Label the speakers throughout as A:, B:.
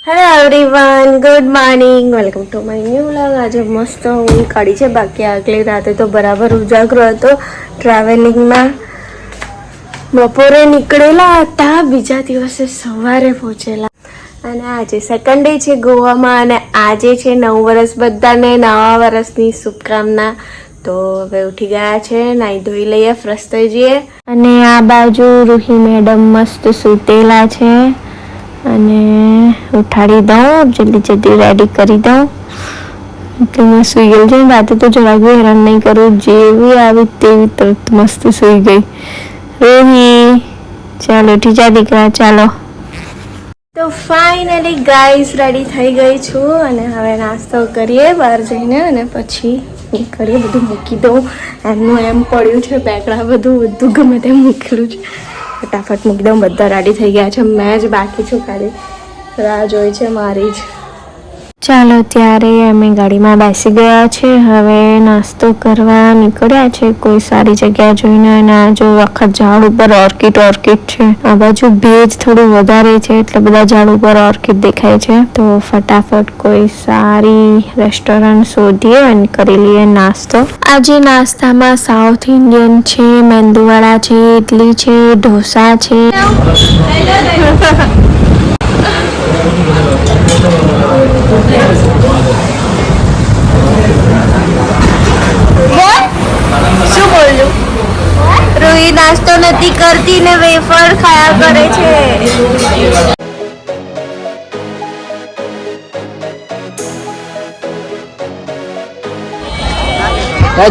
A: Hello everyone, good morning, welcome to my new vlog. આજે મસ્ત ઊંઘ કાઢી છે. બાકી આગલી રાતે તો બરાબર ઉજાગરો હતો ટ્રાવેલિંગમાં. બપોરે નીકળેલા હતા, બીજા દિવસે સવારે પહોંચેલા. અને આજે સેકન્ડ ડે છે ગોવામાં, અને આજે છે 9 વર્ષ. બધાને નવા વર્ષની શુભકામના. તો હવે ઉઠી ગયા છે, નાહી ધોઈ લઈએ, ફ્રેશ થઈ જઈએ. અને આ બાજુ રૂહી મેડમ મસ્ત સૂતેલા છે, અને ઉઠાડી દઉં, જલ્દી રેડી કરી દઉં. તો મેં સૂઈ ગઈ છે. રાતે તો જરાક બી હેરાન નહીં કરું, જેવી આવી તેવી તરત મસ્ત સૂઈ ગઈ. રોહી, ચાલો ઉઠી જા દીકરા, ચાલો. તો ફાઇનલી ગાઈસ રેડી થઈ ગઈ છું, અને હવે નાસ્તો કરીએ બહાર જઈને, અને પછી નીકળીએ. બધું મૂકી દઉં, એમનું એમ પડ્યું છે બેકડા, બધું ગમે તેમ મૂકેલું છે. ફટાફટ મૂકી દઉં. બધા રેડી થઈ ગયા છે, મેં જ બાકી છું, ખાલી રાહ જોઈ છે મારી જ. ચાલો ત્યારે અમે ગાડીમાં બેસી ગયા છે. હવે નાસ્તો કરવા નીકળ્યા છે કોઈ સારી જગ્યા જોઈને. અને આ જો આખા ઝાડ ઉપર ઓર્કિડ છે. આ બાજુ ભેજ થોડું વધારે છે, એટલે બધા ઝાડ ઉપર ઓર્કિડ દેખાય છે. તો ફટાફટ કોઈ સારી રેસ્ટોરન્ટ શોધીએ અને કરી લઈએ નાસ્તો. આજે નાસ્તામાં સાઉથ ઇન્ડિયન છે, મેંદુવડા છે, ઇડલી છે, ઢોસા છે. શું બોલું? રૂહી નાસ્તો નથી કરતી ને વેફર ખાયા કરે છે.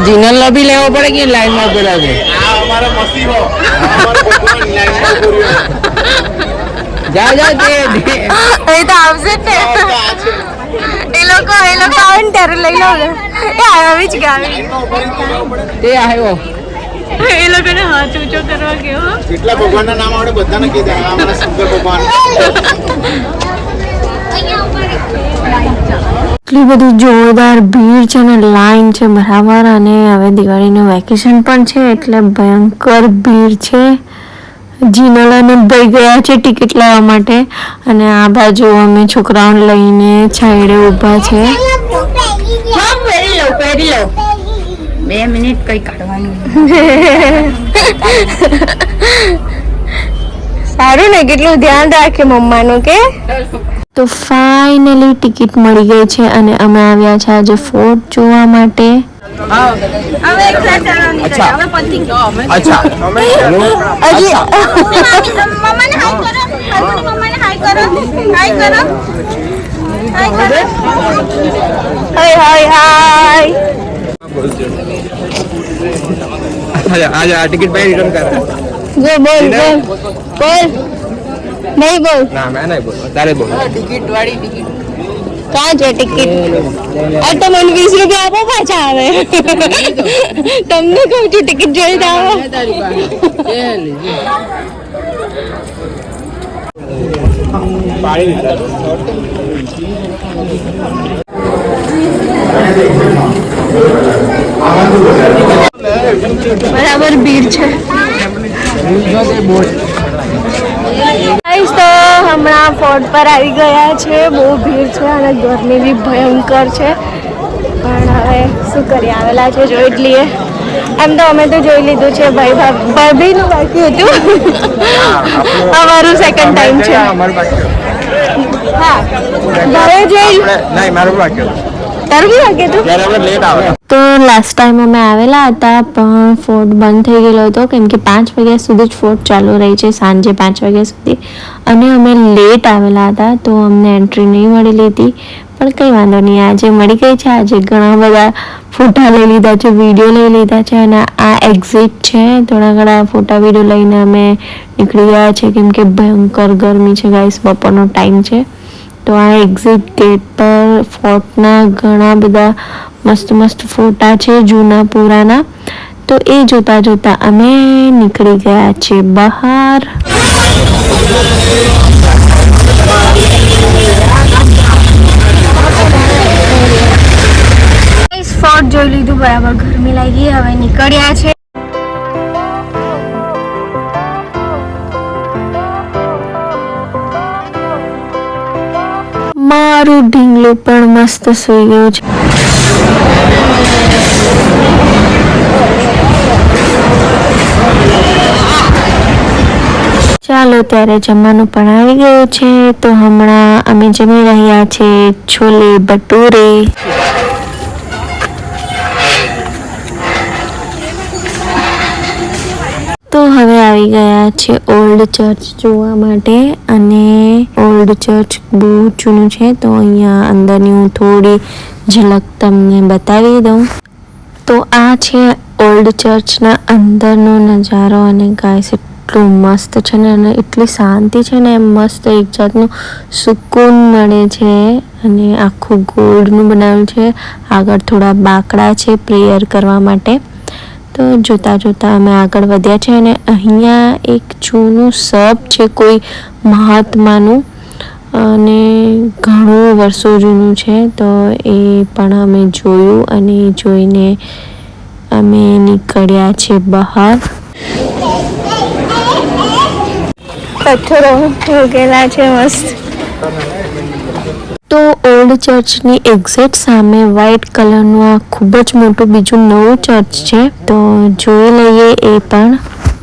B: જીનલ નો भी લેવો પડે કે લાઈન માં પેલા છે. જા તે
A: તો આવશે ને એ લોકો આવે ને ત્યારે લઈ લો ને. એ આવી જ ગયા,
B: તે આવ્યો.
A: એ લોકોને હાથ ઊંચો કરવા ગયો.
C: જેટલા ભગવાનના નામ આવડે બધાને કહી દે. અમારા શંકર ભગવાન.
A: એટલી બધી જોરદાર ભીડ છે ને લાઈન છે બરાબર. અને હવે દિવાળીનું વેકેશન પણ છે, એટલે ભયંકર ભીડ છે. જીનલ અને ભાઈ ગયા છે ટિકિટ લેવા માટે, અને આ બાજુ અમે છોકરાઓને લઈને છાયડે ઊભા છે.
B: 2 મિનિટ કઈ કાઢવાનું.
A: સારું ને, કેટલું ધ્યાન રાખે મમ્માનું કે. તો ફાઇનલી ટિકિટ મળી ગઈ છે, અને અમે આવ્યા છે આજે ફોર્ટ જોવા માટે.
B: ટિકિટ ભાઈ રિટર્ન કરે.
A: બોલ નહીં બોલ.
B: ના મેં નહીં બોલ, તારે બોલ. ટિકિટ વાળી ટિકિટ
A: કાં છે ટિકિટ? આ તો મને 20 રૂપિયા આપો, પાછા આવે. તમને કહું છું ટિકિટ જોઈ આવો. બરાબર ભીડ છે. તો હમણાં ફોર્ટ પર આવી ગયા છે. બહુ ભીડ છે અને ગરમી બી ભયંકર છે, પણ હવે શું કરીએ, આવેલા છે જોઈ જ લઈએ. એમ તો અમે તો જોઈ લીધું છે, ભાભીનું બાકી હતું. અમારું સેકન્ડ ટાઈમ છે. હા, ઘરે જોઈ.
B: નહીં, મારું બાકી
A: તારું બી બાકી હતું.
B: લેટ આવે.
A: તો લાસ્ટ ટાઈમ અમે આવેલા હતા, પણ ફોર્ટ બંધ થઈ ગયેલો હતો, કેમ કે 5 વાગ્યા સુધી જ ફોર્ટ ચાલુ રહી છે, સાંજે 5 વાગ્યા સુધી. અને અમે લેટ આવેલા હતા, તો અમને એન્ટ્રી નહીં મળી લીધી. પણ કંઈ વાંધો નહીં, આજે મળી ગઈ છે. આજે ઘણા બધા ફોટા લઈ લીધા છે, વિડીયો લઈ લીધા છે, અને આ એક્ઝિટ છે. થોડા ઘણા ફોટા વિડીયો લઈને અમે નીકળી ગયા છે, કેમ કે ભયંકર ગરમી છે ગાઈસ, બપોરનો ટાઈમ છે. તો આ એક્ઝિટ ગેટ પર ફોર્ટના ઘણા બધા મસ્ત ફોટા છે, જૂના પુરાના. તો એ જોતા જોતા અમે નીકળી ગયા છે બહાર. ફોર્ટ જોઈ લીધું, બરાબર ગરમી લાગી. હવે નીકળ્યા છે. મારું ઢીંગલું પણ મસ્ત સૂઈ ગયું છે. ચાલો ત્યારે જમવાનું પણ આવી ગયું છે. તો હમણાં અમે જમી રહ્યા છે છોલે ભટુરે. તો હવે આવી ગયા છે ઓલ્ડ ચર્ચ જોવા માટે, અને ઓલ્ડ ચર્ચ બહુ જૂનું છે. તો અહીંયા અંદરની હું થોડી ઝલક તમને બતાવી દઉં. તો આ છે ઓલ્ડ ચર્ચના અંદરનો નજારો, અને ગાઈસ એટલું મસ્ત છે ને, અને એટલી શાંતિ છે ને, એમ મસ્ત એક જાતનું સુકૂન મળે છે. અને આખું ગોલ્ડનું બનાવ્યું છે. આગળ થોડા બાકડા છે પ્રેયર કરવા માટે. તો જોતા જોતા અમે આગળ વધ્યા છે, અને અહીંયા એક જૂનું સબ છે કોઈ મહાત્માનું, અને ઘણું વર્ષો જૂનું છે. તો એ પણ અમે જોયું, અને જોઈને અમે નીકળ્યા છે બહાર. પથ્થરો ઉગેલા છે મસ્ત. તો ઓલ્ડ ચર્ચની એક્ઝેક્ટ સામે વ્હાઇટ કલરનું આ ખૂબ જ મોટું બીજું નવું ચર્ચ છે. તો જોઈ લઈએ એ પણ.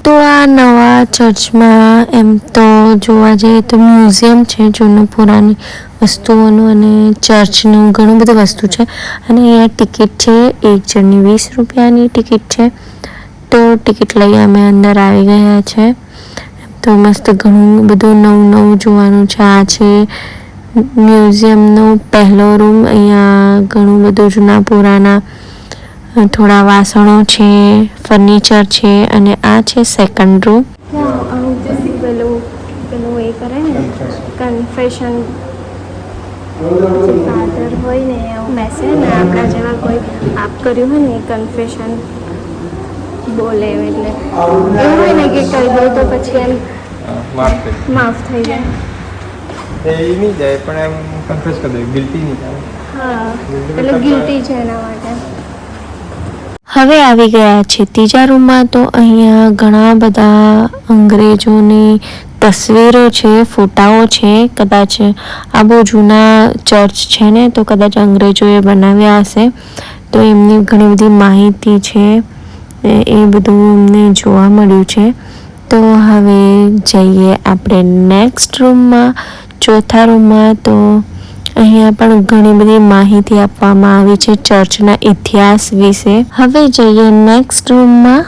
A: તો આ નવા ચર્ચમાં એમ તો જોવા જઈએ તો મ્યુઝિયમ છે જૂનું પુરાની વસ્તુઓનું, અને ચર્ચનું ઘણું બધું વસ્તુ છે. અને અહીંયા ટિકિટ છે, એક જણની 20 રૂપિયાની ટિકિટ છે. તો ટિકિટ લઈ અમે અંદર આવી ગયા છે. તો મસ્ત ઘણું બધું નવું નવું જોવાનું છે. આ છે મ્યુઝિયમનો પહેલો રૂમ. અહીંયા ઘણું બધું જૂના પુરાના થોડા વાસણો છે, ફર્નિચર છે, અને આ છે સેકન્ડ રૂમ. પેલું એ કરે ને કન્ફેશન, ફાધર હોય ને એવું બેસે ને આપણા જેવા કોઈ પાપ કર્યું હોય ને કન્ફેશન બોલે, એટલે એવું હોય ને કે કહી દો તો પછી એમ માફ થઈ જાય.
B: નહીં જાય પણ એમ કન્ફેસ કરી દે, ગિલ્ટી નહીં થાય.
A: હા, એટલે ગિલ્ટી છે એના માટે. હવે આવી ગયા છે ત્રીજા રૂમમાં. તો અહીંયા ઘણા બધા અંગ્રેજોની તસવીરો છે, ફોટાઓ છે. કદાચ આ બહુ જૂના ચર્ચ છે ને, તો કદાચ અંગ્રેજોએ બનાવ્યા હશે. તો એમની ઘણી બધી માહિતી છે, એ બધું અમને જોવા મળ્યું છે. તો હવે જઈએ આપણે નેક્સ્ટ રૂમમાં, ચોથા રૂમમાં. તો અહીંયા પણ ઘણી બધી માહિતી આપવામાં આવી છે ચર્ચના ઇતિહાસ વિશે. હવે જઈએ નેક્સ્ટ રૂમમાં.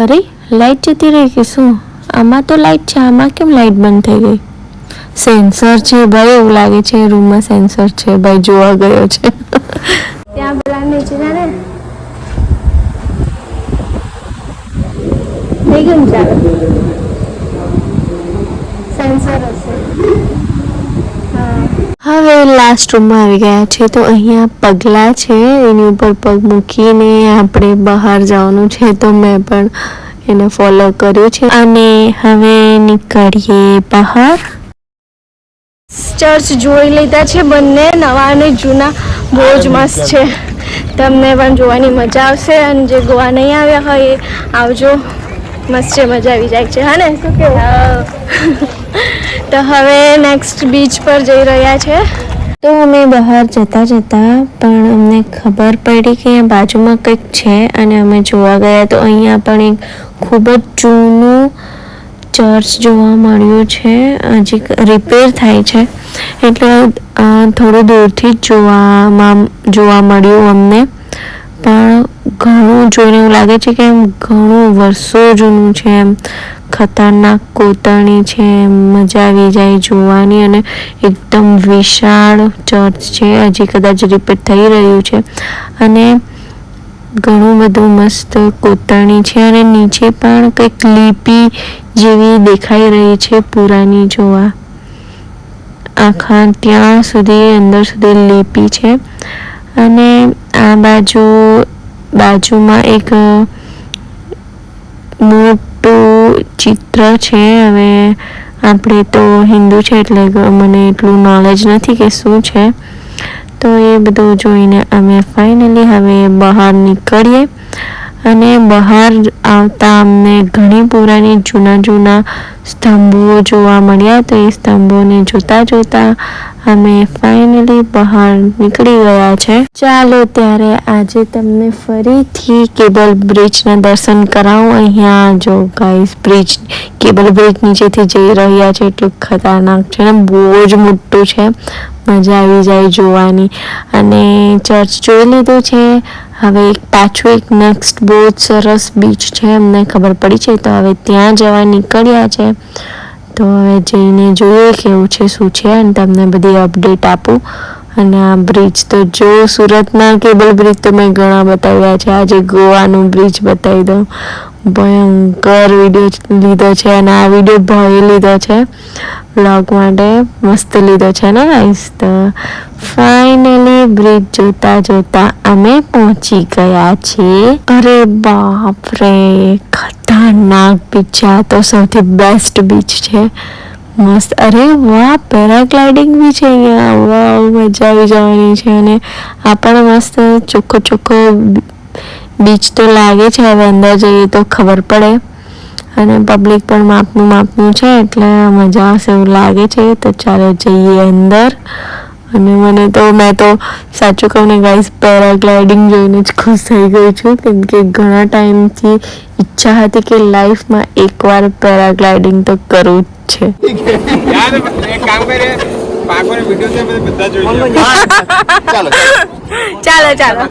A: અરે લાઈટ જતી રહી કે શું? આમાં તો લાઈટ છે, આમાં કેમ લાઈટ બંધ થઈ ગઈ? સેન્સર છે ભાઈ, એવું લાગે છે રૂમમાં સેન્સર છે ભાઈ, જોવા ગયો છે. ત્યાં પેલા નીચે ને થઈ ગયું ચાલો, સેન્સર હશે. હવે લાસ્ટ રૂમમાં આવી ગયા છે. તો અહીંયા પગલાં છે, એની ઉપર પગ મૂકીને આપણે બહાર જવાનું છે. તો મેં પણ એને ફોલો કર્યું છે, અને હવે નીકળીએ બહાર. ચર્ચ જોઈ લીધા છે બંને, નવા અને જૂના. બહુ જ મસ્ત છે, તમને પણ જોવાની મજા આવશે. અને જે ગોવા નહીં આવ્યા હોય એ આવજો, મસ્ત છે, મજા આવી જાય છે. હા ને, શું કહેવું? તો હવે નેક્સ્ટ બીચ પર જઈ રહ્યા છે. તો અમે બહાર જતા પણ અમને ખબર પડી કે અહીંયા બાજુમાં કંઈક છે, અને અમે જોવા ગયા. તો અહીંયા પણ એક ખૂબ જ જૂનું ચર્ચ જોવા મળ્યું છે. હજી રિપેર થાય છે, એટલે થોડું દૂરથી જ જોવા મળ્યું અમને. પણ ઘણું જોઈને એવું લાગે છે કે એમ ઘણું વર્ષો જૂનું છે, એમ ખતરનાક કોતરણી છે, મજા આવી જાય જોવાની. અને એકદમ વિશાળ ચર્ચ છે, હજી કદાચ રિપેર થઈ રહ્યું છે. અને ઘણું બધું મસ્ત કોતરણી છે, અને નીચે પણ કંઈક લિપિ જેવી દેખાઈ રહી છે પુરાની જોવા. આખા ત્યાં સુધી અંદર સુધી લિપિ છે. અને આ બાજુમાં એક મોટું ચિત્ર છે. હવે આપણે તો હિન્દુ છે એટલે મને એટલું નોલેજ નથી કે શું છે. તો એ બધું જોઈને અમે ફાઇનલી હવે બહાર નીકળીએ. અને બહાર આવતા અમને ઘણી પુરાની જૂના સ્તંભો જોવા મળ્યા. તો એ સ્તંભોને જોતા અમે ફાઇનલી બહાર નીકળી ગયા છે. ચાલો ત્યારે આજે તમને ફરીથી કેબલ બ્રિજના દર્શન કરાવું. અહીંયા જો ગાઈસ કેબલ બ્રિજ નીચેથી જઈ રહ્યા છે. એટલું ખતરનાક છે ને બહુ જ મોટું છે. મજા આવી જાય જોવાની. અને ચર્ચ જોઈ લીધું છે. હવે પાછું એક નેક્સ્ટ બહુ જ સરસ બીચ છે અમને ખબર પડી છે, તો હવે ત્યાં જવા નીકળ્યા છે. તો હવે જઈને જોઈએ કેવું છે શું છે અને તમને બધી અપડેટ આપું. અને આ બ્રિજ તો જો સુરતના કેબલ બ્રિજ તો મેં ઘણા બતાવ્યા છે. આજે ગોવાનું બ્રિજ બતાવી દઉં. ભયંકર વિડીયો લીધો છે અને આ વિડીયો ભાઈએ લીધો છે વ્લોગ માટે. મસ્ત લીધો છે ને ગાઈસ. તો ફાઇનલી બ્રિજ જોતા અમે પહોંચી ગયા છીએ. અરે બાપ રે, ખતરનાક બીચ છે. આ તો સૌથી બેસ્ટ બીચ છે. મસ્ત. અરે વાહ, પેરાગ્લાઇડિંગ બી છે અહીંયા. વાહ, મજા આવી જવાની છે. અને આ પણ મસ્ત ચોખ્ખો બીચ તો લાગે છે. હવે અંદર જઈએ તો ખબર પડે. અને પબ્લિક પણ માપનું છે એટલે મજા આવશે એવું લાગે છે. તો ચાલો જઈએ અંદર. અને મેં તો સાચું કહું ને ગાઈસ, પેરાગ્લાઇડિંગ જોઈને જ ખુશ થઈ ગઈ છું. કેમ કે ઘણા ટાઈમથી ઈચ્છા હતી કે લાઈફમાં એકવાર પેરાગ્લાઇડિંગ તો કરવું જ છે.
B: યાર એક કામ કરે, પાકોને વિડિયો છે બધા જોઈ લે.
A: ચાલો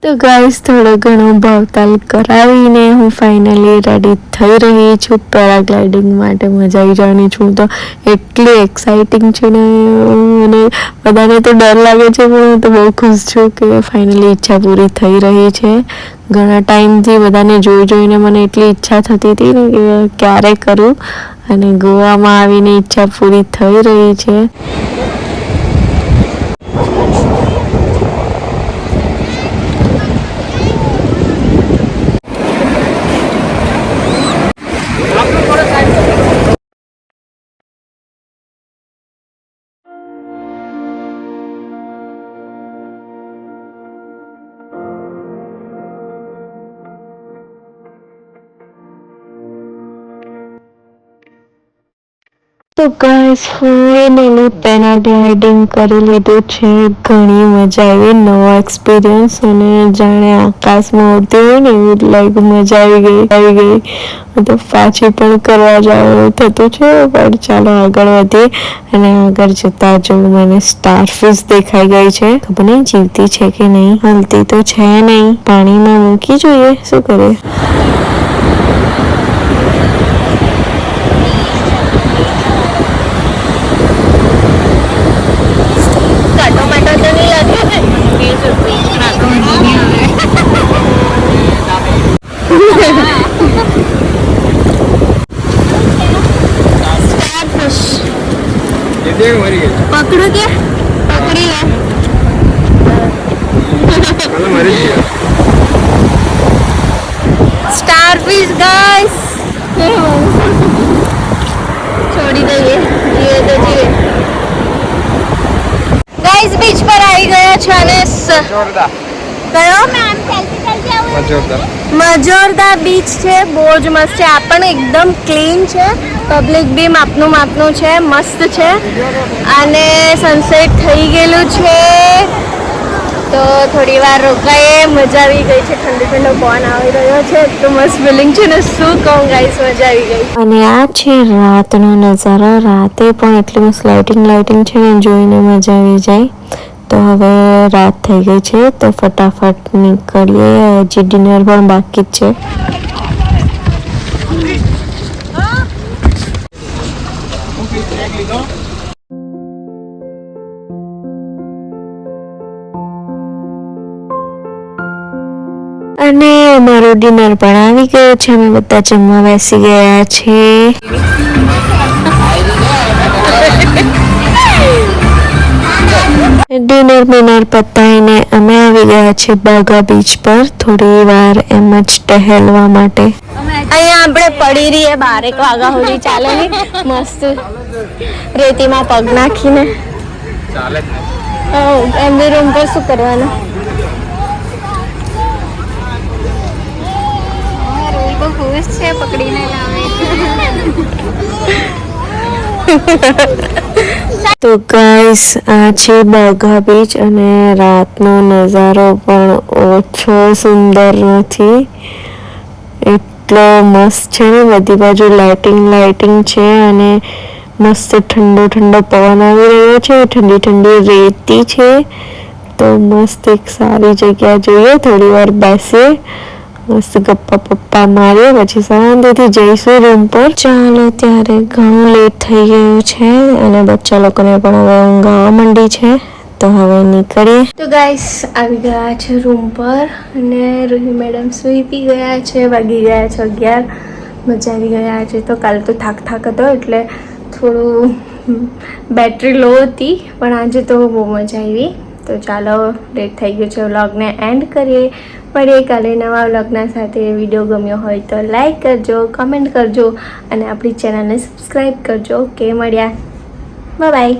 A: તો ગાઈસ થોડો ઘણો ભાવતાલ કરાવીને હું ફાઇનલી રેડી થઈ રહી છું પેરાગ્લાઇડિંગ માટે. મજા આવી જવાની છું. તો એટલી એક્સાઇટિંગ છે ને. અને બધાને તો ડર લાગે છે પણ હું તો બહુ ખુશ છું કે ફાઇનલી ઈચ્છા પૂરી થઈ રહી છે. ઘણા ટાઈમથી બધાને જોઈને મને એટલી ઈચ્છા થતી હતી ને કે ક્યારે કરું. અને ગોવામાં આવીને ઈચ્છા પૂરી થઈ રહી છે. તો ગાઈસ ફાઇનલી પેરાગ્લાઇડિંગ કરી લીધું છે. ઘણી મજા આવી. નવો એક્સપિરિયન્સ. અને જાણે આકાશમાં ઉડતી હોય ને એવું લાગ્યું. મજા આવી ગઈ. તો પાછી પણ કરવા જવાનું થતું છે. પણ ચાલો આગળ વધીએ. અને આગળ જતા જો મને સ્ટારફિશ દેખાઈ ગઈ છે. ખબર નહીં જીવતી છે કે નહીં. હલતી તો છે નહીં. પાણીમાં મૂકી જોઈએ. શું કરીએ. પકડો કે પકડી લે.
B: મરી ગયા.
A: Starfish guys. છોડી દઈએ. જીવે ગાઈસ. બીચ પર આવી ગયા છે અને
B: જોરદાર.
A: કયો
B: જોરદાર
A: બીચ છે. બહુ જ મસ્ત છે. આ પણ એકદમ ક્લીન છે. પબ્લિક બી માપનું છે. મસ્ત છે. અને સનસેટ થઈ ગયેલું છે તો થોડી વાર રોકાઈએ. મજા આવી ગઈ છે. ઠંડો પવન આવી રહ્યો છે. તો મસ્ત ફિલિંગ છે ને શું કહું ગાઈસ. મજા આવી ગઈ. અને આ છે રાતનો નજારો. રાતે પણ એટલી મસ્ત લાઇટિંગ છે ને જોઈને મજા આવી જાય. તો હવે રાત થઈ ગઈ છે તો ફટાફટ નીકળીએ. હજી ડિનર પણ બાકી જ છે. અને અમારું ડિનર પણ આવી ગયું છે. અમે બધા જમવા બેસી ગયા છે. ડિનર પતાવીને અમે આવી ગયા છે બાગા બીચ પર થોડી વાર એમ જ ટહેલવા માટે. અહીંયા આપણે પડી રહીએ 12 વાગ્યા સુધી. ચાલે ને મસ્ત રેતીમાં પગ નાખીને.
B: ચાલે જ
A: એમની રૂમ પર શું કરવાનું.
D: એટલે પકડીને લાવે.
A: તો ગાઈસ આ છે બાઘા બીચ અને રાતનો નજારો પણ ઓછો સુંદર નથી, એટલો મસ્ત છે ને. બધી બાજુ લાઇટિંગ છે અને મસ્ત ઠંડો પવન આવી રહ્યો છે, ઠંડી રેતી છે. તો મસ્ત એક સારી જગ્યા જોઈએ, થોડી વાર બેસીએ, મસ્ત ગપ્પા મારીએ, પછી શાંતિથી જઈશું રૂમ પર. ચાલો ત્યારે ઘણું લેટ થઈ ગયું છે અને બચ્ચા લોકોને પણ હવે ઊંઘ આવવા માંડી છે, તો હવે નીકળીએ. તો ગાઈસ આવી ગયા છે રૂમ પર અને રૂહી મેડમ સૂઈ પી ગયા છે. વાગી ગયા છે 11. મજા આવી ગયા છે. તો કાલે તો થાક હતો એટલે થોડું બેટરી લો હતી, પણ આજે તો બહુ મજા આવી. તો ચાલો લેટ થઈ ગયો છે, વ્લોગને એન્ડ કરીએ. મળીએ કાલે નવા વ્લોગના સાથે. વિડીયો ગમ્યો હોય તો લાઈક કરજો, કમેન્ટ કરજો અને આપણી ચેનલને સબસ્ક્રાઈબ કરજો. ઓકે, મળ્યા, બાય.